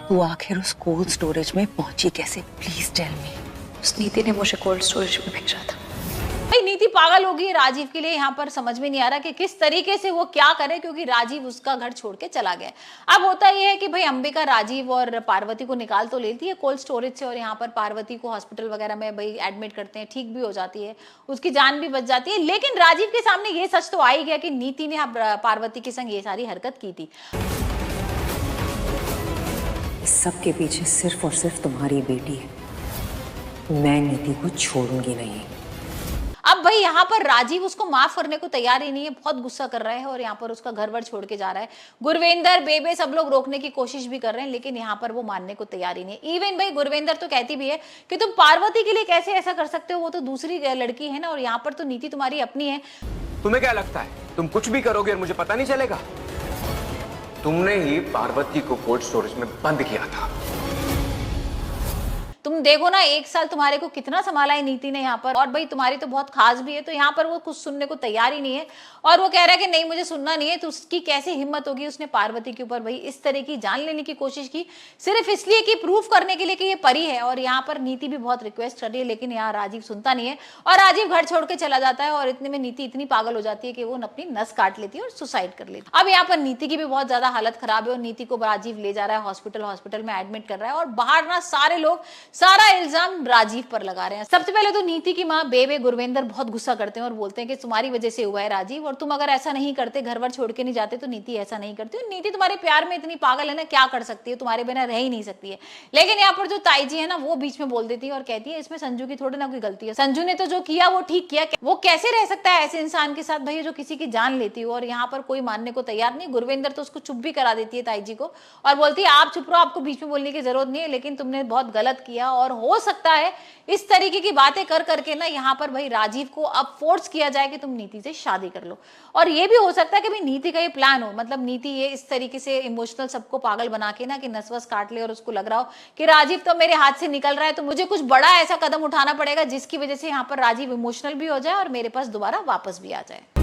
तू आखिर उस कोल्ड स्टोरेज में पहुंची कैसे? Please tell me. उस नीति ने मुझे कोल्ड स्टोरेज में भेजा था। भाई नीति पागल होगी राजीव के लिए, यहाँ पर समझ में नहीं आ रहा कि किस तरीके से वो क्या करे, क्योंकि राजीव उसका घर छोड़ के चला गया। अब होता यह है कि भाई अंबिका राजीव और पार्वती को निकाल तो लेती है कोल्ड स्टोरेज से, और यहाँ पर पार्वती को हॉस्पिटल वगैरह में भाई एडमिट करते हैं, ठीक भी हो जाती है, उसकी जान भी बच जाती है। लेकिन राजीव के सामने ये सच तो आ ही गया कि नीति ने पार्वती के संग ये सारी हरकत की थी। इस सब के पीछे सिर्फ और सिर्फ तुम्हारी बेटी है। मैं नीति को छोड़ूंगी नहीं। अब भाई यहाँ पर राजीव उसको माफ करने को तैयार ही नहीं है, बहुत गुस्सा कर रहा है और यहाँ पर उसका घर वर छोड़ के जा रहा है। गुरविंदर, बेबे सब लोग रोकने की कोशिश भी कर रहे हैं, लेकिन यहाँ पर वो मानने को तैयार ही नहीं है। इवन भाई गुरविंदर तो कहती भी है कि तुम पार्वती के लिए कैसे ऐसा कर सकते हो, वो तो दूसरी लड़की है ना, और यहाँ पर तो नीति तुम्हारी अपनी है। तुम्हें क्या लगता है तुम कुछ भी करोगे और मुझे पता नहीं चलेगा? तुमने ही पार्वती को कोल्ड स्टोरेज में बंद किया था। तुम देखो ना, एक साल तुम्हारे को कितना संभाला है नीति ने यहाँ पर, और भाई तुम्हारी तो बहुत खास भी है, तो यहाँ पर वो कुछ सुनने को तैयार ही नहीं है। और वो कह रहा है कि नहीं मुझे सुनना नहीं है। तो उसकी कैसे हिम्मत होगी, उसने पार्वती के ऊपर भाई इस तरह की जान लेने की कोशिश की, सिर्फ इसलिए कि प्रूफ करने के लिए कि ये परी है। और यहाँ पर नीति भी बहुत रिक्वेस्ट कर रही है, लेकिन यहाँ राजीव सुनता नहीं है और राजीव घर छोड़ के चला जाता है। और इतने में नीति इतनी पागल हो जाती है कि वो अपनी नस काट लेती है और सुसाइड कर लेती है। अब यहाँ पर नीति की भी बहुत ज्यादा हालत खराब है और नीति को राजीव ले जा रहा है हॉस्पिटल में एडमिट कर रहा है। और बाहर ना सारे लोग सारा इल्जाम राजीव पर लगा रहे हैं। सबसे पहले तो नीति की माँ बेबे, गुरविंदर बहुत गुस्सा करते हैं और बोलते हैं कि तुम्हारी वजह से हुआ है राजीव, और तुम अगर ऐसा नहीं करते, घर वर छोड़ के नहीं जाते, तो नीति ऐसा नहीं करती। नीति तुम्हारे प्यार में इतनी पागल है ना, क्या कर सकती है, तुम्हारे बिना रह ही नहीं सकती है। लेकिन यहाँ पर जो ताई जी है ना, वो बीच में बोल देती है और कहती है इसमें संजू की थोड़ी ना कोई गलती है, संजू ने तो जो किया वो ठीक किया। वो कैसे रह सकता है ऐसे इंसान के साथ भैया जो किसी की जान लेती हो। और यहाँ पर कोई मानने को तैयार नहीं। गुरविंदर तो उसको चुप भी करा देती है ताई जी को, और बोलती है आप चुप रहो, आपको बीच में बोलने की जरूरत नहीं है, लेकिन तुमने बहुत गलत किया। और हो सकता है इस तरीके की बातें कर करके ना यहाँ पर भाई राजीव को अब फोर्स किया जाए कि तुम नीति से शादी कर लो। और ये भी हो सकता है कि भाई नीति का ये प्लान हो, मतलब नीति ये इस तरीके से इमोशनल सबको पागल बना के ना कि नसवस काट ले, और उसको लग रहा हो कि राजीव तो मेरे हाथ से निकल रहा है, तो मुझे कुछ बड़ा ऐसा कदम उठाना पड़ेगा जिसकी वजह से यहाँ पर राजीव इमोशनल भी हो जाए और मेरे पास दोबारा वापस भी आ जाए।